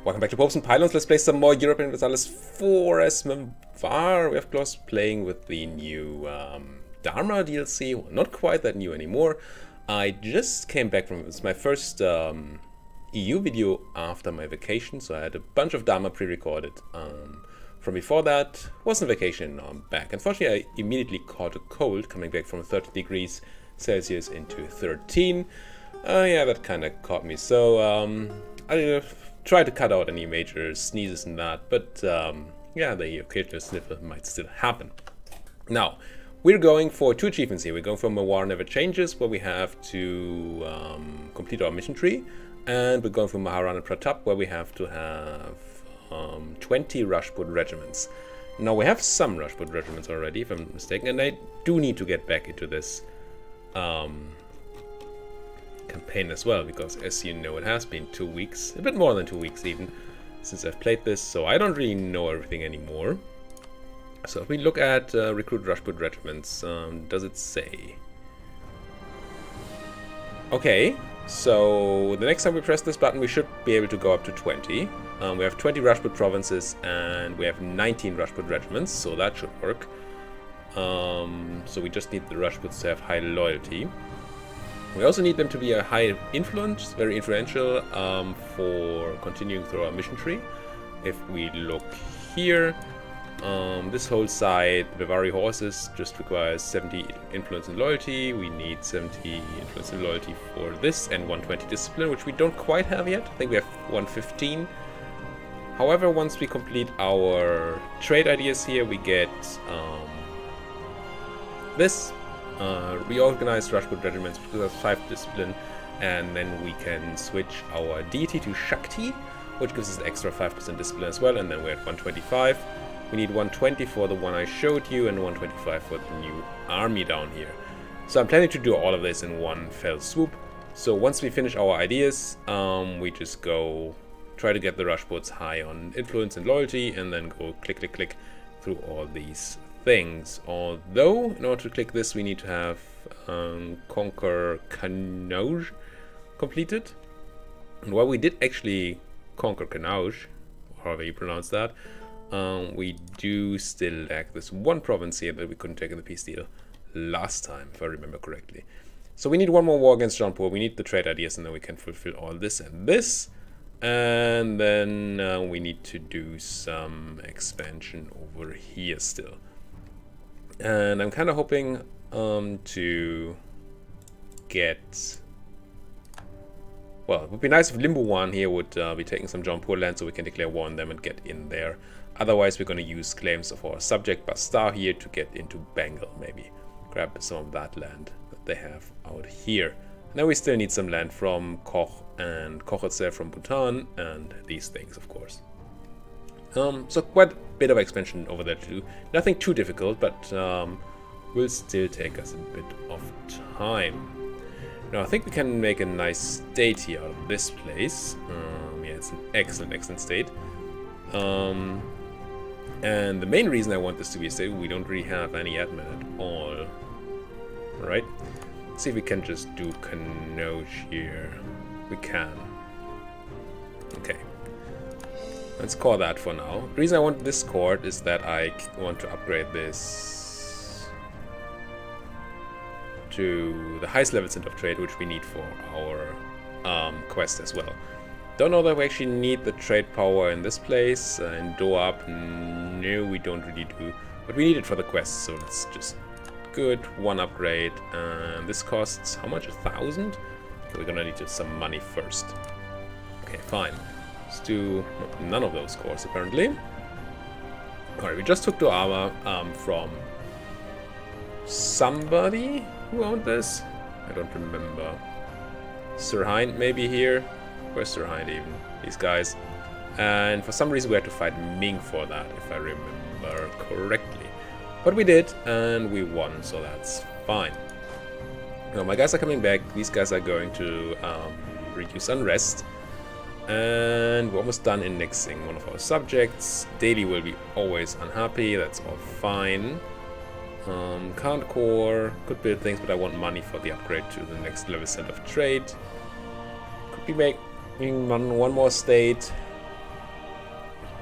Welcome back to Popes and Pylons. Let's play some more Europa Universalis IV as Mewar. We have close playing with the new Dharma DLC. Well, not quite that new anymore. I just came back from it. It's my first EU video after my vacation, so I had a bunch of Dharma pre-recorded. From before that, was on vacation, now I'm back. Unfortunately, I immediately caught a cold coming back from 30 degrees Celsius into 13. Yeah, that kind of caught me. So I try to cut out any major sneezes and that, but yeah, the occasional sniffle might still happen. Now, we're going for two achievements here. We're going for Mewar Never Changes, where we have to complete our mission tree, and we're going for Maharana Pratap, where we have to have 20 Rajput regiments. Now, we have some Rajput regiments already, if I'm not mistaken, and I do need to get back into this campaign as well, because as you know, it has been 2 weeks, a bit more than 2 weeks even, since I've played this, so I don't really know everything anymore. So if we look at recruit Rajput regiments, does it say? Okay, so the next time we press this button, we should be able to go up to 20. We have 20 Rajput provinces and we have 19 Rajput regiments, so that should work. So we just need the Rajputs to have high loyalty. We also need them to be a high influence, very influential, for continuing through our mission tree. If we look here, this whole side, the Bavari horses, just requires 70 influence and loyalty. We need 70 influence and loyalty for this, and 120 discipline, which we don't quite have yet. I think we have 115. However, once we complete our trade ideas here, we get this. Reorganized Rajput regiments, because that's 5 discipline, and then we can switch our deity to Shakti, which gives us extra 5% discipline as well, and then we're at 125. We need 120 for the one I showed you, and 125 for the new army down here. So I'm planning to do all of this in one fell swoop. So once we finish our ideas, we just go try to get the Rajputs high on influence and loyalty, and then go click, click, click through all these things. Although, in order to click this, we need to have Conquer Kanauj completed. And while we did actually conquer Kanauj, however you pronounce that, we do still lack this one province here that we couldn't take in the peace deal last time, if I remember correctly. So we need one more war against Jaunpur. We need the trade ideas, and then we can fulfill all this and this. And then we need to do some expansion over here still. And I'm kind of hoping to get... Well, it would be nice if Limbuwan here would be taking some Jaunpur land, so we can declare war on them and get in there. Otherwise, we're going to use claims of our subject Bastar here to get into Bengal, maybe. Grab some of that land that they have out here. And then we still need some land from Koch and Koch itself from Bhutan, and these things, of course. So quite a bit of expansion over there too. Nothing too difficult, but will still take us a bit of time. Now I think we can make a nice state here out of this place. Yeah, it's an excellent, excellent state. And the main reason I want this to be a state, we don't really have any admin at all. Alright, let's see if we can just do Kanauj here. We can. Okay. Let's call that for now. The reason I want this court is that I want to upgrade this to the highest level center of trade, which we need for our quest as well. Don't know that we actually need the trade power in this place. In Doab, no, we don't really do. But we need it for the quest, so it's just good. One upgrade. And this costs how much? 1,000? Okay, we're gonna need some money first. Okay, fine. Let's do none of those cores apparently. Alright, we just took the armor from somebody who owned this. I don't remember. Sir Hind maybe here. Where's Sir Hind even? These guys. And for some reason we had to fight Ming for that, if I remember correctly. But we did, and we won, so that's fine. Now my guys are coming back. These guys are going to reduce unrest. And we're almost done indexing one of our subjects. Daily will be always unhappy, that's all fine. Can't core, could build things, but I want money for the upgrade to the next level center of trade. Could be making one more state.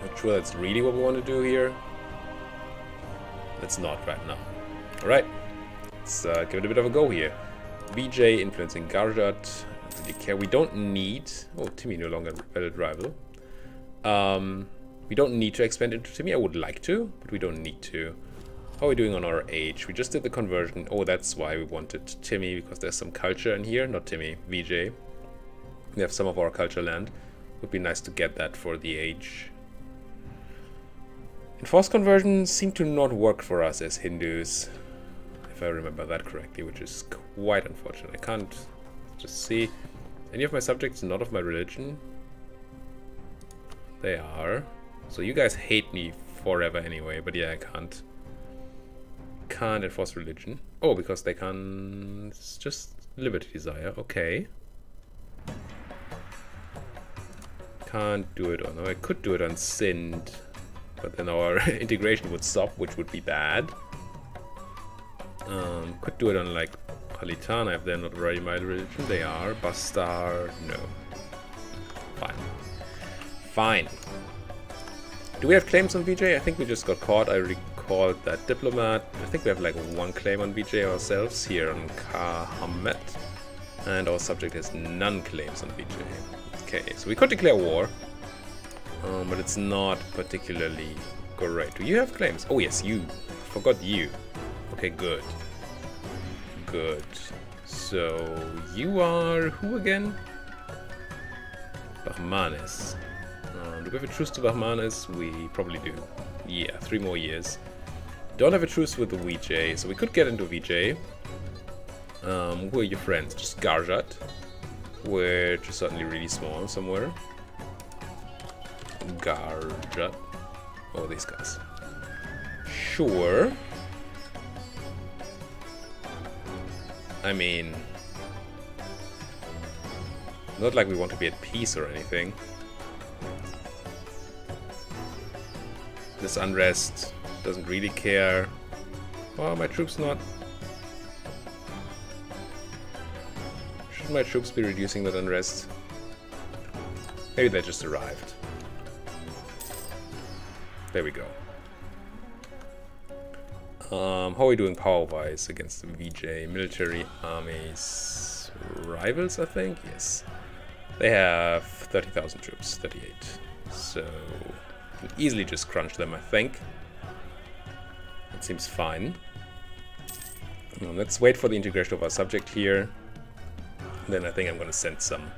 Not sure that's really what we want to do here. Let's not right now. Alright, let's give it a bit of a go here. VJ influencing Garjat. Don't really care. We don't need... Oh, Timmy no longer valid rival. We don't need to expand into Timmy. I would like to, but we don't need to. How are we doing on our age? We just did the conversion. Oh, that's why we wanted Timmy, because there's some culture in here. Not Timmy, VJ. We have some of our culture land. Would be nice to get that for the age. Enforced conversions seem to not work for us as Hindus, if I remember that correctly, which is quite unfortunate. I can't just see any of my subjects not of my religion. They are. So you guys hate me forever anyway, but yeah, I can't enforce religion. Oh, because they can't... It's just liberty desire. Okay. Can't do it on... Oh, I could do it on Sind, but then our integration would stop, which would be bad. Could do it on, like, Halitana if they're not already my religion. They are. Bastard, no. Fine. Fine. Do we have claims on VJ? I think we just got caught. I recalled that diplomat. I think we have like one claim on VJ ourselves here on Kahamet. And our subject has none claims on VJ. Okay, so we could declare war. But it's not particularly great. Do you have claims? Oh yes, you. Forgot you. Okay, good. Good. So, you are who again? Bahmanes. Do we have a truce to Bahmanes? We probably do. Yeah, 3 more years. Don't have a truce with the VJ, so we could get into VJ. Who are your friends? Just Garjat, which is certainly really small somewhere. Garjat. Oh, these guys. Sure. I mean, not like we want to be at peace or anything. This unrest doesn't really care. Oh, my troops not... Should my troops be reducing that unrest? Maybe they just arrived. There we go. How are we doing power-wise against the VJ? Military armies rivals, I think? Yes. They have 30,000 troops, 38. So... easily just crunch them, I think. That seems fine. Let's wait for the integration of our subject here. Then I think I'm going to send some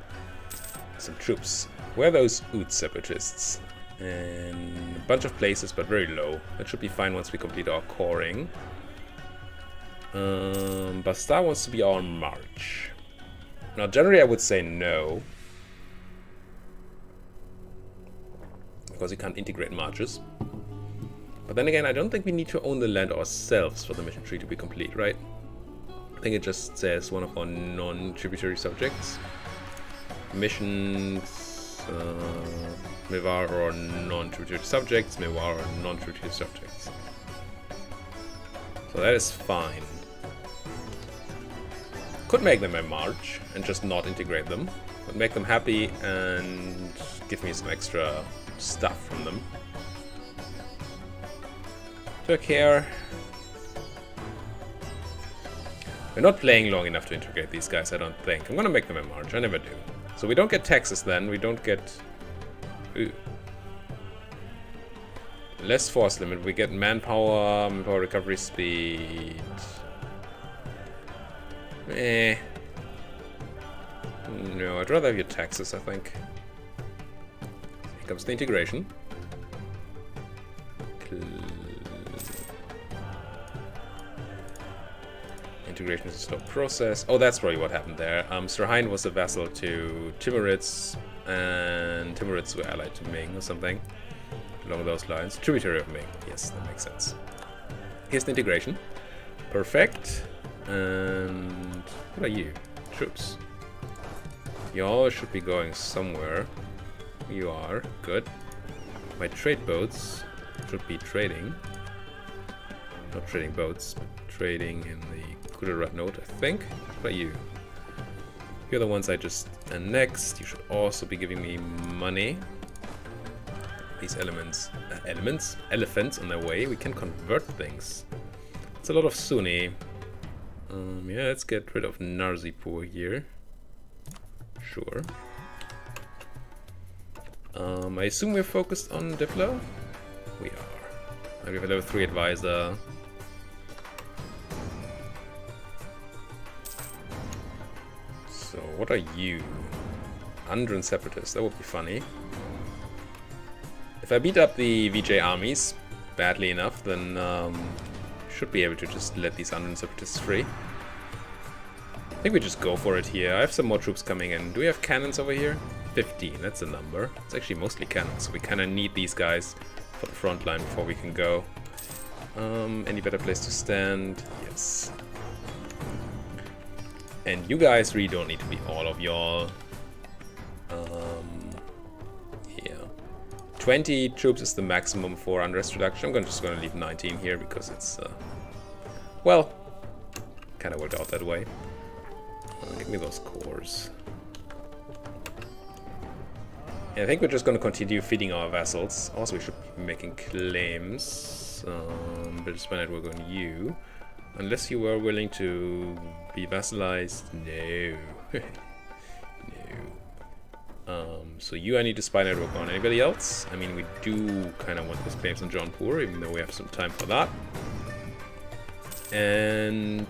troops. Where are those Oud separatists? In a bunch of places, but very low. That should be fine once we complete our coring. Bastar wants to be our march. Now, generally I would say no. Because you can't integrate marches. But then again, I don't think we need to own the land ourselves for the mission tree to be complete, right? I think it just says one of our non-tributary subjects. Missions, Mewar or non-tributary subjects, Mewar or non-tributary subjects. So that is fine. Could make them a march and just not integrate them. But make them happy and give me some extra stuff from them. Turkey. We're not playing long enough to integrate these guys, I don't think. I'm gonna make them a march, I never do. So we don't get taxes then, we don't get... Ooh. Less force limit, we get manpower, recovery speed... No, I'd rather have your taxes, I think. Here comes the integration. Integration is a slow process. Oh, that's probably what happened there. Sirhind was a vassal to Timurids, and Timurids were allied to Ming or something. Along those lines. Tributary of Ming. Yes, that makes sense. Here's the integration. Perfect. And what are you? Troops. Y'all should be going somewhere. You are. Good. My trade boats should be trading. Not trading boats, but trading in the Gujarat node, I think. What about you? You're the ones I just annexed. You should also be giving me money. these elephants on their way, we can convert things. It's a lot of Sunni. Yeah, let's get rid of Narsipur here. Sure. I assume we're focused on Diplo? We are. We have a level 3 advisor. So, what are you? Undran Separatists, that would be funny. If I beat up the VJ armies badly enough, then should be able to just let these Undran Separatists free. I think we just go for it here. I have some more troops coming in. Do we have cannons over here? 15, that's the number. It's actually mostly cannons, so we kind of need these guys for the front line before we can go. Any better place to stand? Yes. And you guys really don't need to be all of y'all. Yeah. 20 troops is the maximum for unrest reduction. I'm just gonna leave 19 here because it's, well, kind of worked out that way. Give me those cores. Yeah, I think we're just going to continue feeding our vassals. Also, we should be making claims. British spy network on you. Unless you were willing to be vassalized. No. No. So you, I need to spy network on. Anybody else? I mean, we do kind of want those claims on Jaunpur, even though we have some time for that. And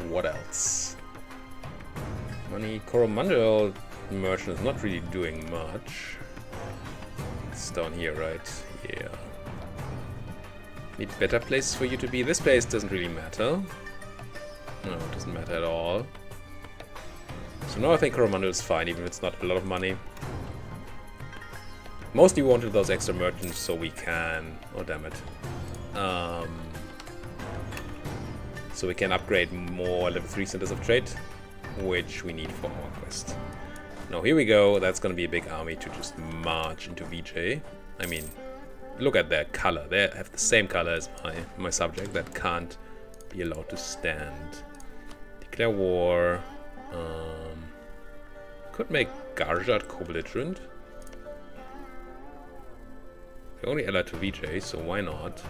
what else? Money. Coromandel merchant is not really doing much. It's down here, right? Yeah. Need better places for you to be. This place doesn't really matter. No, it doesn't matter at all. So now I think Coromandel is fine, even if it's not a lot of money. Mostly we wanted those extra merchants so we can... Oh, damn it. So we can upgrade more level 3 centers of trade, which we need for our quest. Now here we go. That's going to be a big army to just march into VJ. I mean, look at their color. They have the same color as my subject. That can't be allowed to stand. Declare war. Could make Garjat co-belligerent. They're only allied to VJ, so why not?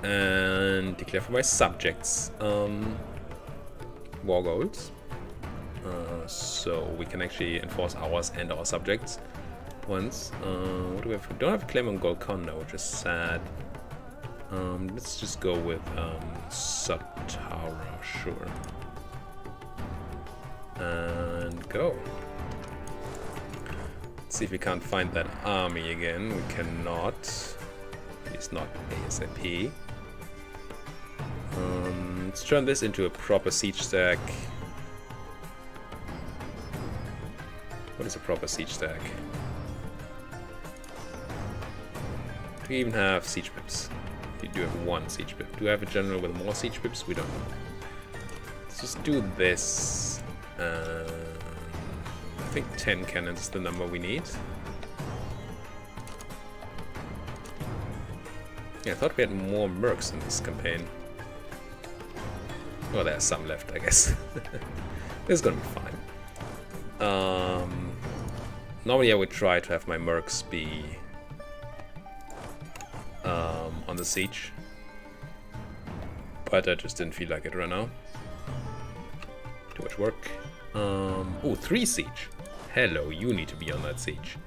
And declare for my subjects war goals, so we can actually enforce ours and our subjects once. What do we have? We don't have a claim on Golconda, which is sad. Let's just go with Satara, sure, and go. Let's see if we can't find that army again. We cannot. It's not ASAP. Let's turn this into a proper siege stack. What is a proper siege stack? Do we even have siege pips? We do have one siege pip. Do we have a general with more siege pips? We don't know. Let's just do this. I think 10 cannons is the number we need. Yeah, I thought we had more mercs in this campaign. Well, there's some left, I guess. This is gonna be fine. Normally I would try to have my mercs be on the siege, but I just didn't feel like it right now. Too much work. Oh, 3 siege. Hello, you need to be on that siege.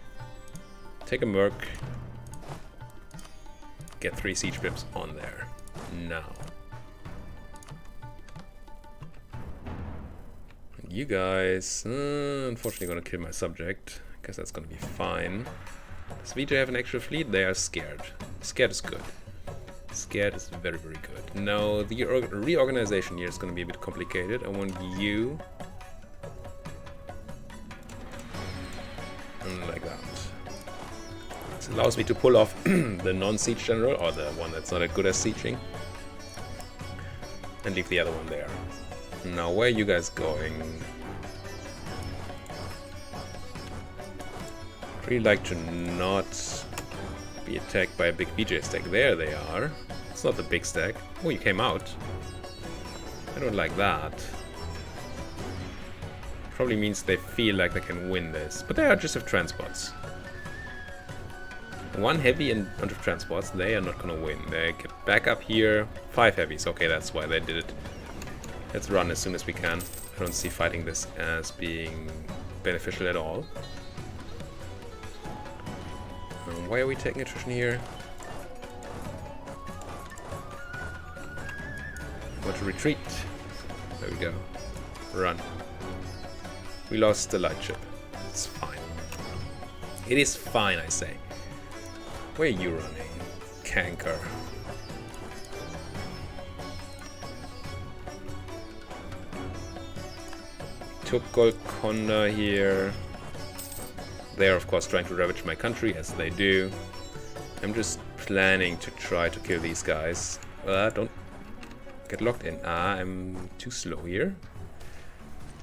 Take a merc. Get 3 siege pips on there. Now. And you guys, unfortunately gonna kill my subject. Guess that's gonna be fine. Does VJ have an extra fleet? They are scared. Scared is good. Scared is very, very good. Now, the reorganization here is gonna be a bit complicated. I want you... like that. This allows me to pull off the non-siege general, or the one that's not as good as sieging, and leave the other one there. Now, where are you guys going? I'd really like to not be attacked by a big VJ stack. There they are. It's not the big stack. Oh, you came out. I don't like that. Probably means they feel like they can win this. But they are just have transports. One heavy and a bunch of transports, they are not gonna win. They get back up here. 5 heavies, okay, that's why they did it. Let's run as soon as we can. I don't see fighting this as being beneficial at all. Why are we taking attrition here? Want to retreat. There we go. Run. We lost the light ship. It's fine. It is fine, I say. Where are you running? Canker. Took Golconda here. They are of course trying to ravage my country, as they do. I'm just planning to try to kill these guys. Don't get locked in. I'm too slow here.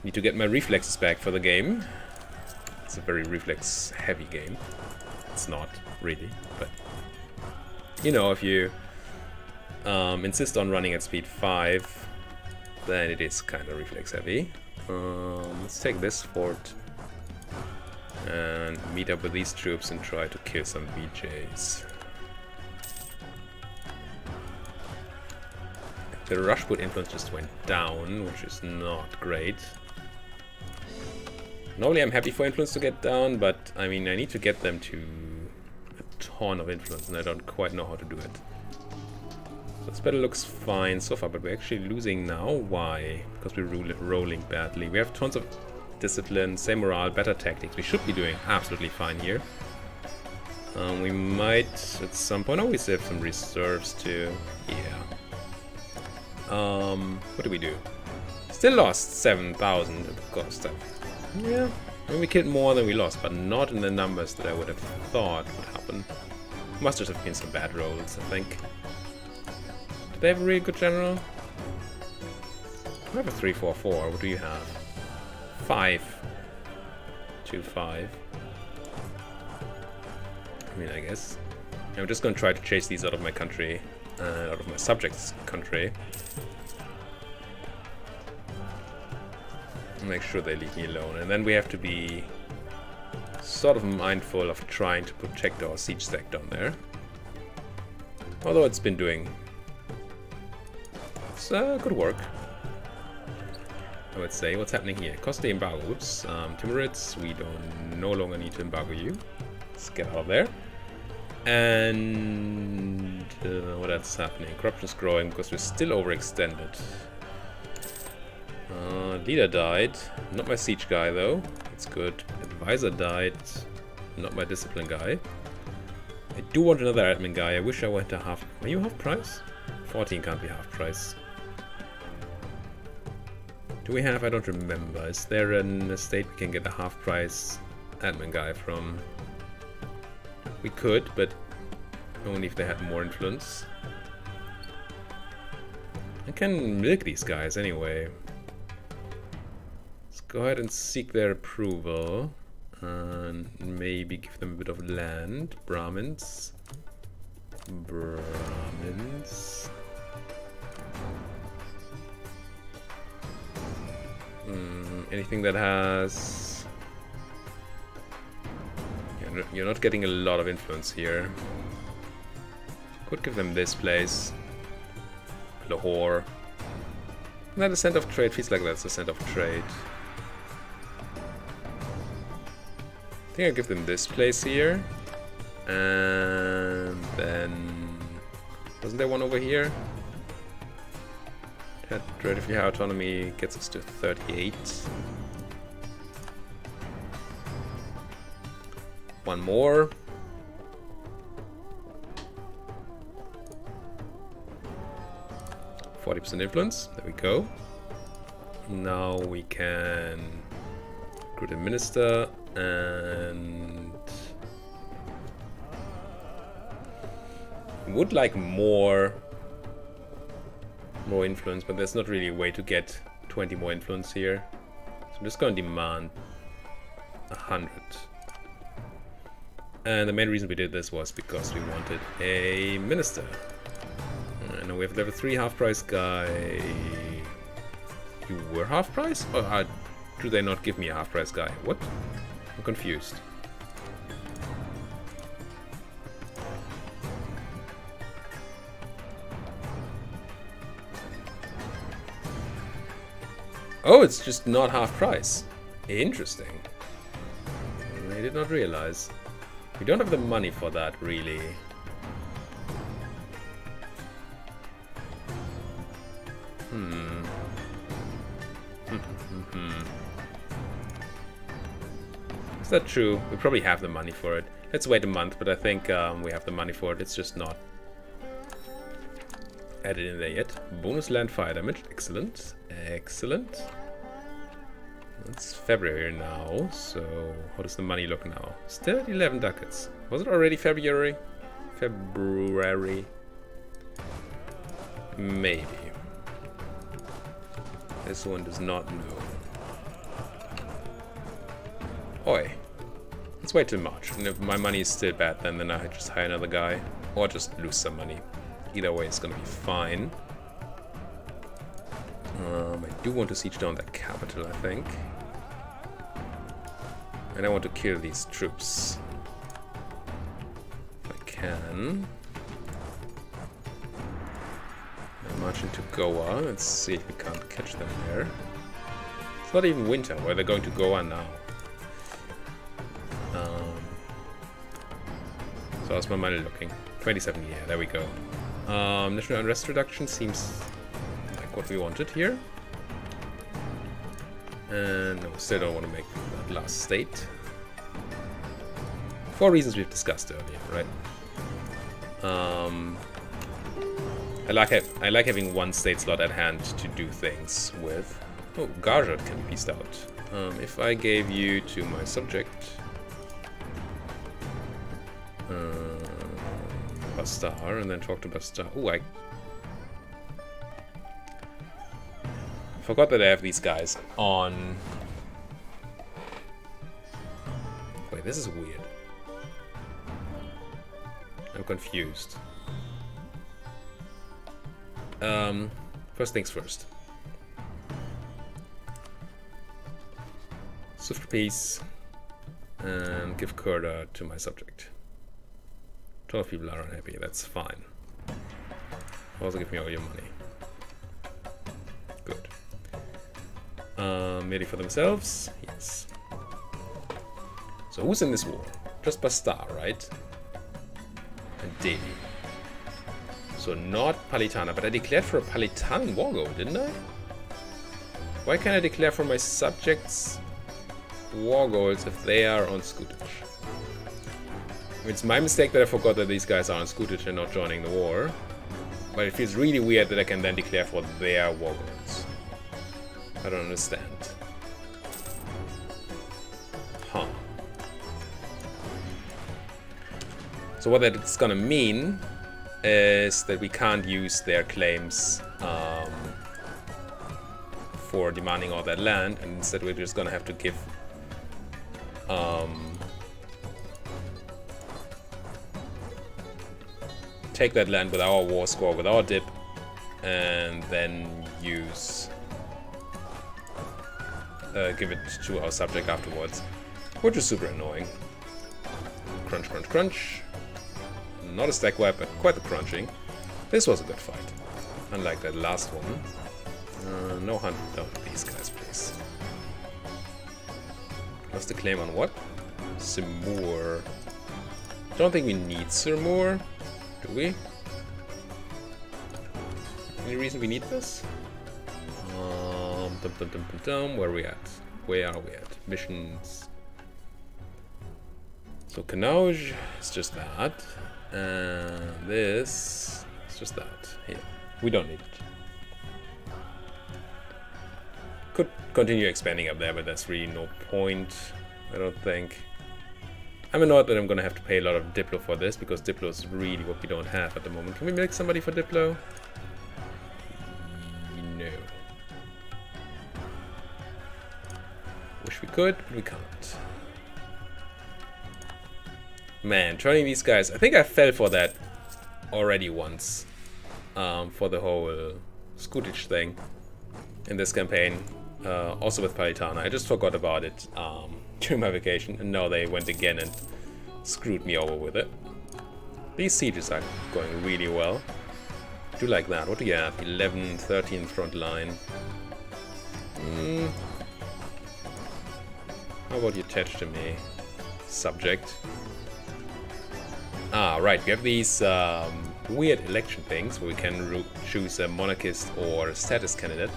Need to get my reflexes back for the game. It's a very reflex heavy game. It's not really, but you know, if you insist on running at speed 5, then it is kind of reflex heavy. Let's take this fort and meet up with these troops and try to kill some VJs. The Rajput influence just went down, which is not great. Normally I'm happy for influence to get down, but I mean I need to get them to a ton of influence and I don't quite know how to do it. So this battle looks fine so far, but we're actually losing now. Why? Because we're rolling badly. We have tons of discipline, same morale, better tactics. We should be doing absolutely fine here. We might at some point always have some reserves too. Yeah. What do we do? Still lost 7,000 at the cost of. Yeah. I mean, we killed more than we lost, but not in the numbers that I would have thought would happen. Must just have been some bad rolls, I think. Do they have a really good general? I have a 3-4-4. What do you have? 5-2-5. I mean, I guess. I'm just gonna try to chase these out of my country, out of my subjects' country. Make sure they leave me alone, and then we have to be sort of mindful of trying to protect our siege stack down there. Although it's been doing good work, I would say. What's happening here? Cost the embargo. Oops. Timurids, we don't no longer need to embargo you. Let's get out of there. And what else is happening? Corruption's growing because we're still overextended. Leader died. Not my siege guy though. That's good. Advisor died. Not my discipline guy. I do want another admin guy. I wish I went to half. Are you half price? 14 can't be half price. Do we have? I don't remember. Is there an estate we can get a half price admin guy from? We could, but only if they had more influence. I can milk these guys anyway. Let's go ahead and seek their approval. And maybe give them a bit of land. Brahmins. Anything that has... You're not getting a lot of influence here. Could give them this place. Lahore. Isn't that a center of trade? Feels like that's a center of trade. I think I'll give them this place here. And then... Wasn't there one over here? Relatively high autonomy gets us to 38. One more. %40 influence. There we go. Now we can recruit a minister and would like more influence, but there's not really a way to get 20 more influence here. So I'm just going to demand 100. And the main reason we did this was because we wanted a minister. And we have level 3 half price guy. You were half price? Oh, do they not give me a half-price guy? What? I'm confused. Oh, it's just not half price. Interesting. I did not realize. We don't have the money for that, really. Is that true? We probably have the money for it. Let's wait a month, but I think we have the money for it. It's just not added in there yet. Bonus land fire damage. Excellent. Excellent. It's February now, so how does the money look now? Still at 11 ducats. Was it already February? February? Maybe. This one does not know. Oi. Let's wait till March. And if my money is still bad, then I just hire another guy. Or just lose some money. Either way, it's gonna be fine. I do want to siege down that capital, I think. And I want to kill these troops. If I can. And march into Goa. Let's see if we can't catch them there. It's not even winter. Where they're going to Goa now. So how's my money looking? 27, yeah, there we go. National unrest reduction seems like what we wanted here. And no, still don't want to make that last state. For reasons we've discussed earlier, right? I like having one state slot at hand to do things with. Oh, Garjat can be pieced out. If I gave you to my subject, Bastar, and then talk to Bastar. Oh, I forgot that I have these guys on. Wait, this is weird. I'm confused. First things first. Swift peace and give Kurda to my subject. 12 people are unhappy, that's fine. Also give me all your money. Good. Merely for themselves? Yes. So who's in this war? Just Bastar, right? And Delhi. So not Palitana, but I declared for a Palitan war goal, didn't I? Why can't I declare for my subjects war goals if they are on Skutic? It's my mistake that I forgot that these guys are on Skutic and not joining the war. But it feels really weird that I can then declare for their war goals. I don't understand. Huh. So what that's gonna mean is that we can't use their claims for demanding all that land, and instead we're just gonna have to give take that land with our war score, with our dip, and then use give it to our subject afterwards, which is super annoying. Crunch, crunch, crunch. Not a stack wipe, but quite the crunching. This was a good fight, unlike that last one. No hunt down these guys, please. Lost the claim on what? Simur. Don't think we need Simur. Do we? Any reason we need this? Where are we at? Where are we at? Missions. So Kanauj is just that. And this is just that. Here. We don't need it. Could continue expanding up there, but that's really no point, I don't think. I'm annoyed that I'm gonna have to pay a lot of Diplo for this, because Diplo is really what we don't have at the moment. Can we milk somebody for Diplo? No. Wish we could, but we can't. Man, joining these guys, I think I fell for that already once. For the whole Skutic thing in this campaign. Also with Palitana. I just forgot about it during my vacation, and now they went again and screwed me over with it. These sieges are going really well. I do like that. What do you have? 11, 13 front line. How about you attach to me? Subject. Ah, right. We have these weird election things where we can choose a monarchist or status candidate.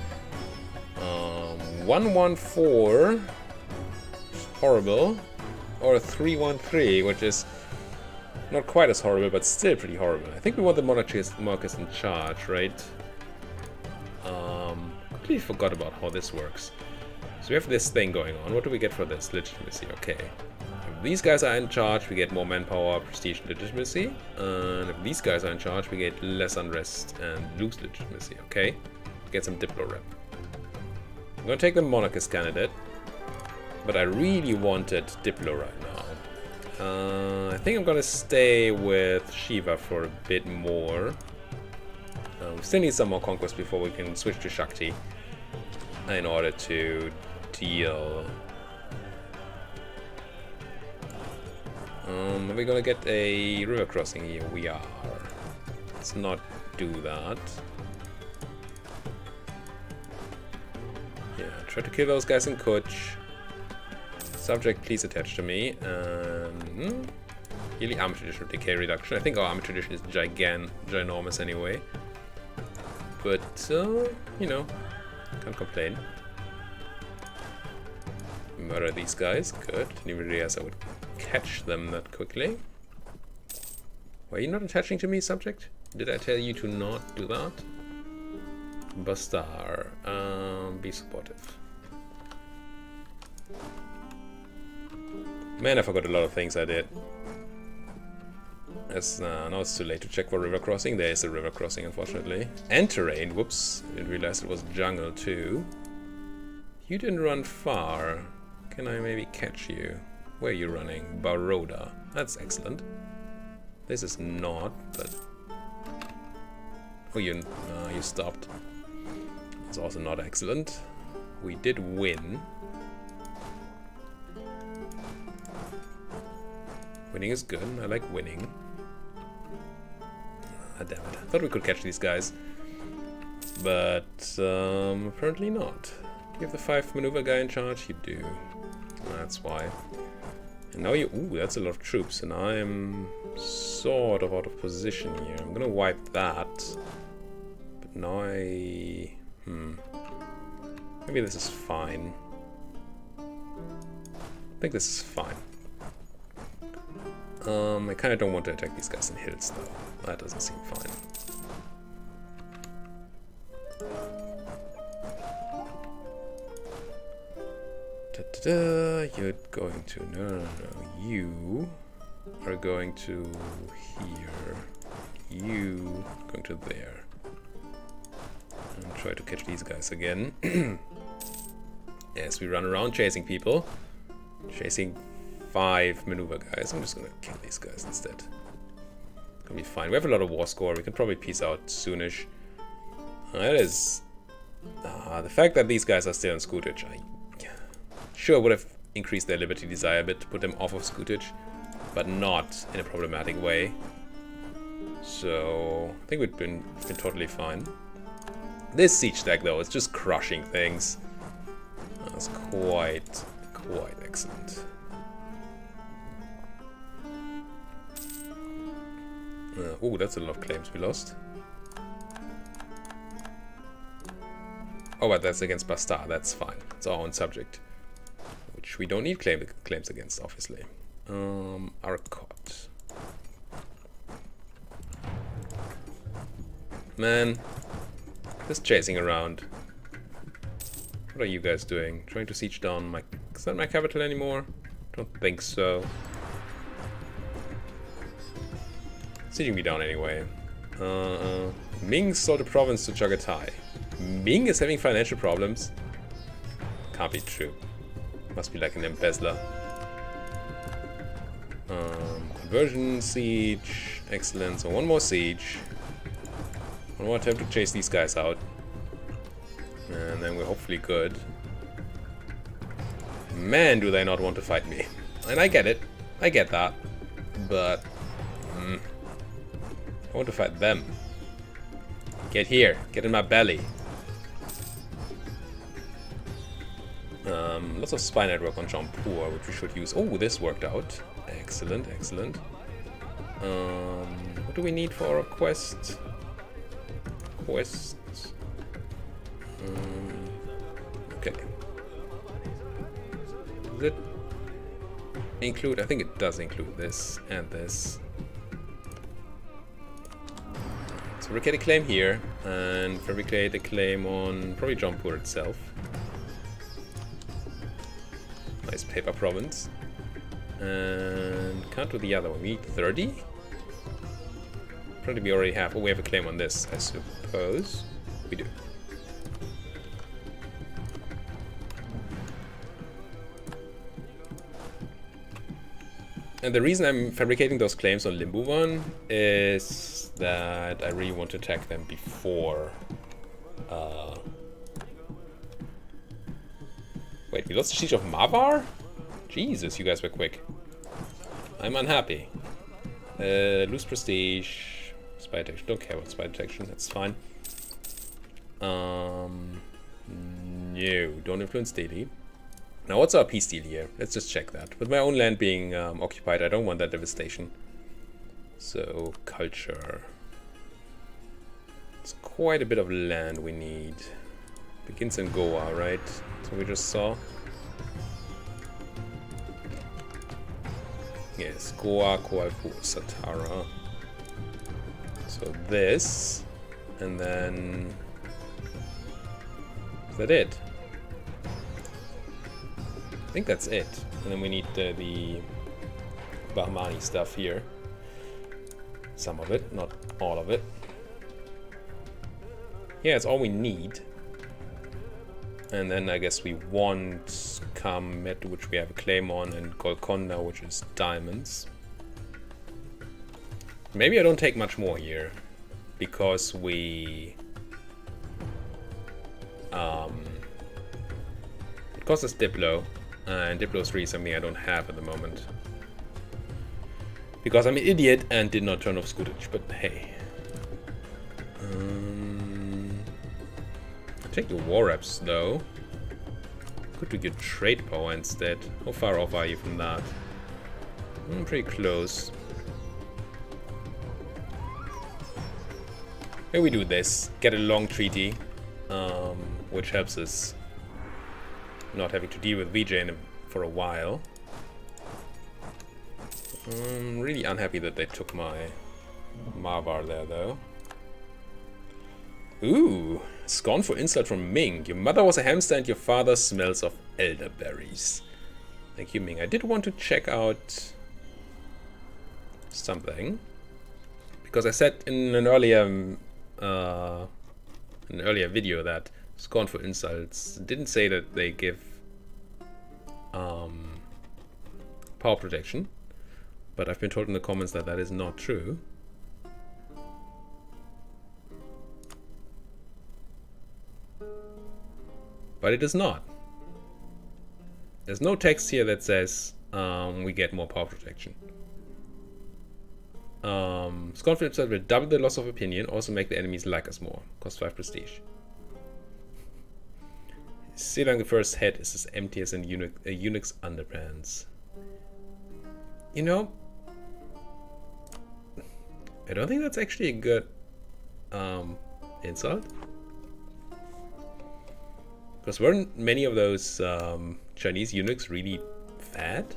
114, horrible, or 313, which is not quite as horrible, but still pretty horrible. I think we want the monarchist in charge, right? Completely forgot about how this works. So we have this thing going on. What do we get for this? Legitimacy, okay. If these guys are in charge, we get more manpower, prestige, and legitimacy. And if these guys are in charge, we get less unrest and lose legitimacy, okay? Get some Diplo rep. I'm gonna take the monarchist candidate, but I really wanted Diplo right now. I think I'm gonna stay with Shiva for a bit more. We still need some more conquest before we can switch to Shakti in order to deal. Are we gonna get a river crossing here? We are. Let's not do that. Yeah, try to kill those guys in Kuch. Subject, please attach to me. Really army tradition with decay reduction. I think our army tradition is ginormous anyway. But, you know, can't complain. Murder these guys, good. Didn't even realize I would catch them that quickly. Why are you not attaching to me, subject? Did I tell you to not do that? Bastar, be supportive. Man, I forgot a lot of things I did. Now it's too late to check for river crossing. There is a river crossing, unfortunately. And terrain, whoops. Didn't realize it was jungle too. You didn't run far. Can I maybe catch you? Where are you running? Baroda. That's excellent. This is not, but... Oh, you stopped. It's also not excellent. We did win. Winning is good. I like winning. Ah, damn it. I thought we could catch these guys. But apparently not. Do you have the 5 maneuver guy in charge? You do. That's why. And now you... Ooh, that's a lot of troops. And I'm sort of out of position here. I'm gonna wipe that. But now I... Maybe this is fine. I think this is fine. I kind of don't want to attack these guys in hills, though. That doesn't seem fine. You're going to... No. You are going to here. You going to there. And try to catch these guys again. As we run around chasing people. Chasing 5 maneuver guys. I'm just gonna kill these guys instead. Gonna be fine. We have a lot of war score. We can probably peace out soonish. That is... the fact that these guys are still in Scootage, I sure would have increased their liberty desire a bit to put them off of Scootage, but not in a problematic way. So I think we've been totally fine. This siege deck though is just crushing things. That's quite excellent. Oh, that's a lot of claims we lost. Oh, but that's against Bastar. That's fine. It's our own subject, which we don't need claims against, obviously. Arcot. Man, just chasing around. What are you guys doing? Trying to siege down my... Is that my capital anymore? Don't think so. Sieging me down anyway. Ming sold a province to Chagatai. Ming is having financial problems? Can't be true. Must be like an embezzler. Conversion, siege, excellent. So one more siege. One more attempt to chase these guys out. And then we're hopefully good. Man, do they not want to fight me. And I get it. I get that. But... I want to fight them. Get here. Get in my belly. Lots of spy network on Jampur, which we should use. Oh, this worked out. Excellent, excellent. What do we need for our quest? Quests. Okay. Does it include? I think it does include this and this. So fabricate a claim here and fabricate a claim on probably Jampur itself. Nice paper province. And can't do the other one. We need 30? Probably we already have. Oh, we have a claim on this, I suppose. We do. And the reason I'm fabricating those claims on Limbo 1 is that I really want to attack them before... Wait, we lost the Siege of Mavar? Jesus, you guys were quick. I'm unhappy. Lose prestige. Spy detection. Don't care about spy detection. That's fine. No, don't influence daily. Now, what's our peace deal here? Let's just check that. With my own land being occupied, I don't want that devastation. So, culture. It's quite a bit of land we need. Begins in Goa, right? So we just saw. Yes, Goa, Kualpur, Satara. So this, and then is that it? I think that's it. And then we need the Bahmani stuff here. Some of it, not all of it. Yeah, it's all we need. And then I guess we want Kamet, which we have a claim on, and Golconda, which is diamonds. Maybe I don't take much more here, because we... it costs us Diplo, and Diplo 3 is something I don't have at the moment. Because I'm an idiot and did not turn off Scootage, but hey. Take the war reps though. Could do your trade power instead. How far off are you from that? Pretty close. Maybe we do this. Get a long treaty, which helps us not having to deal with VJ for a while. I'm really unhappy that they took my Mavar there though. Ooh, scornful insult from Ming. Your mother was a hamster and your father smells of elderberries. Thank you, Ming. I did want to check out something. Because I said in an earlier video that scornful insults didn't say that they give power protection. But I've been told in the comments that that is not true. But it is not. There's no text here that says we get more power protection. Scornful insult will double the loss of opinion, also make the enemies like us more. Cost 5 prestige. Selang the first head is as empty as a eunuch's underpants. You know, I don't think that's actually a good insult. Because weren't many of those Chinese eunuchs really fat?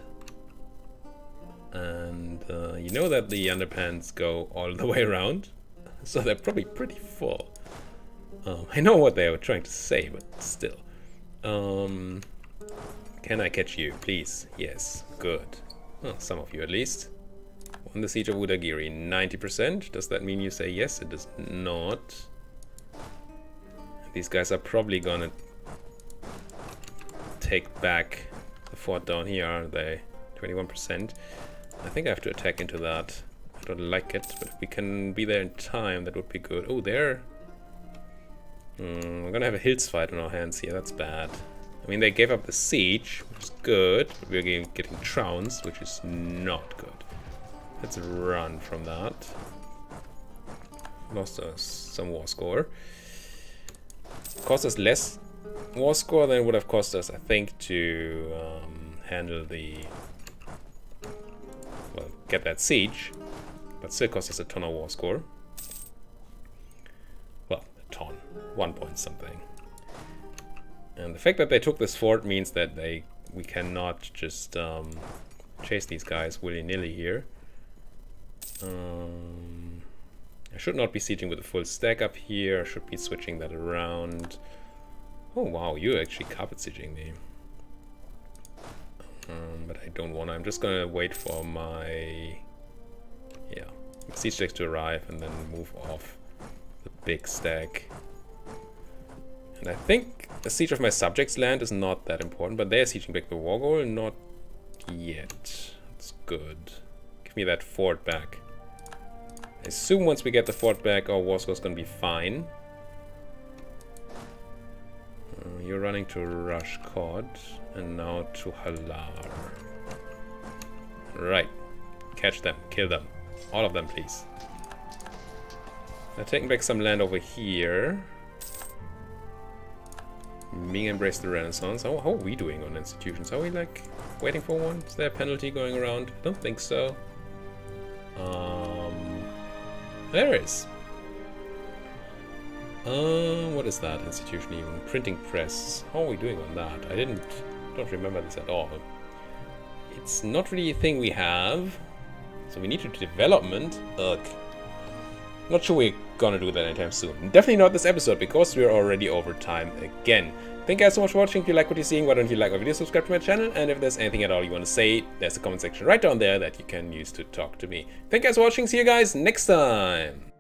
And you know that the underpants go all the way around, so they're probably pretty full. I know what they were trying to say, but still. Can I catch you, please? Yes, good. Well, some of you at least. Won the siege of Udagiri, 90%. Does that mean you say yes? It does not. These guys are probably gonna take back the fort down here, aren't they? 21%. I think I have to attack into that. I don't like it, but if we can be there in time, that would be good. Oh, there. We're gonna have a hills fight on our hands here. That's bad. I mean, they gave up the siege, which is good, but we're getting trounced, which is not good. Let's run from that. Lost us some war score. Cost us less war score than it would have cost us, I think, to handle the... well, get that siege. But still cost us a ton of war score. Well, a ton. 1 point something. And the fact that they took this fort means that we cannot just chase these guys willy-nilly here. I should not be sieging with a full stack up here. I should be switching that around. Oh wow, you're actually carpet sieging me. But I don't want to. I'm just gonna wait for my siege stacks to arrive and then move off the big stack. And I think the siege of my subjects' land is not that important, but they're sieging back the war goal. Not yet. That's good. Give me that fort back. I assume once we get the fort back, our war score is going to be fine. You're running to Rashkot and now to Halar. Right. Catch them. Kill them. All of them, please. They're taking back some land over here. Ming embraced the Renaissance. How are we doing on institutions? Are we like waiting for one? Is there a penalty going around? I don't think so. There is. What is that institution even? Printing press. How are we doing on that? I don't remember this at all. It's not really a thing we have. So we need to do development. Ugh. Not sure we're gonna do that anytime soon. Definitely not this episode, because we're already over time again. Thank you guys so much for watching. If you like what you're seeing, why don't you like my video, subscribe to my channel, and if there's anything at all you want to say, there's a comment section right down there that you can use to talk to me. Thank you guys for watching. See you guys next time.